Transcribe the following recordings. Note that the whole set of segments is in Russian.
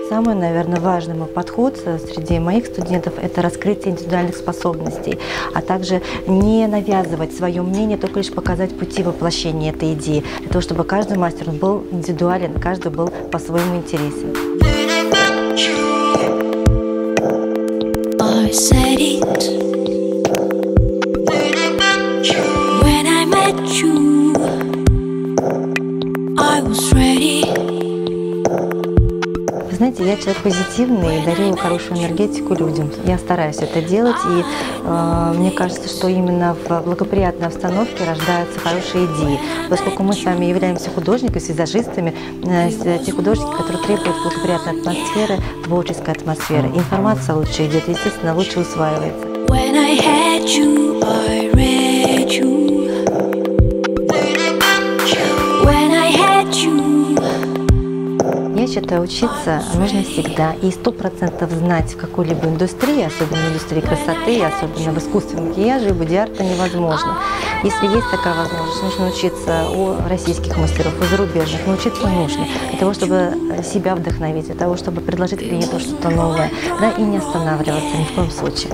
Самый, наверное, важный мой подход среди моих студентов – это раскрытие индивидуальных способностей, а также не навязывать свое мнение, только лишь показать пути воплощения этой идеи, для того, чтобы каждый мастер был индивидуален, каждый был по-своему интересен. Вы знаете, я человек позитивный и дарю хорошую энергетику людям. Я стараюсь это делать, и мне кажется, что именно в благоприятной обстановке рождаются хорошие идеи. Поскольку мы с вами являемся художниками, визажистами, те художники, которые требуют благоприятной атмосферы, творческой атмосферы. Информация лучше идет, естественно, лучше усваивается. Я считаю, учиться нужно всегда и 100% знать в какой-либо индустрии, особенно в индустрии красоты, особенно в искусстве макияжа и боди-арта невозможно. Если есть такая возможность, нужно учиться у российских мастеров, у зарубежных, но учиться нужно для того, чтобы себя вдохновить, для того, чтобы предложить клиенту что-то новое, да, и не останавливаться ни в коем случае.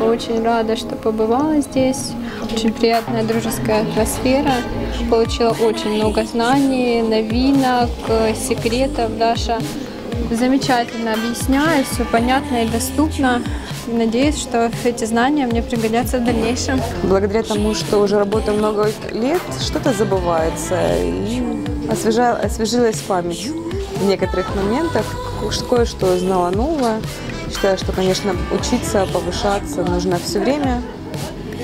Очень рада, что побывала здесь. Очень приятная дружеская атмосфера. Получила очень много знаний, новинок, секретов. Даша замечательно объясняет, все понятно и доступно. Надеюсь, что эти знания мне пригодятся в дальнейшем. Благодаря тому, что уже работаю много лет, что-то забывается и освежилась память в некоторых моментах. Кое-что знала новое. Считаю, что, конечно, учиться, повышаться нужно все время.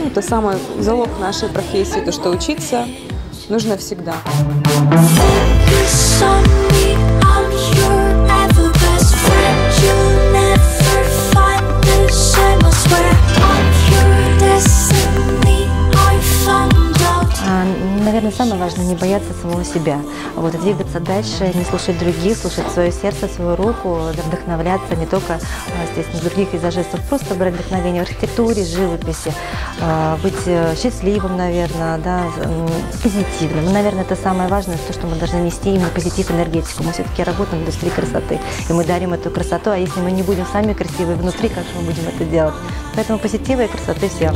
Это самый залог нашей профессии, то, что учиться нужно всегда. Наверное, самое важное – не бояться самого себя. Вот, двигаться дальше, не слушать других, слушать свое сердце, свою руку, вдохновляться не только, естественно, других визажистов, просто брать вдохновение в архитектуре, живописи, быть счастливым, наверное, да, позитивным. Наверное, это самое важное, то, что мы должны нести именно позитив, энергетику. Мы все-таки работаем в индустрии красоты, и мы дарим эту красоту, а если мы не будем сами красивы внутри, как же мы будем это делать? Поэтому позитива и красоты всем.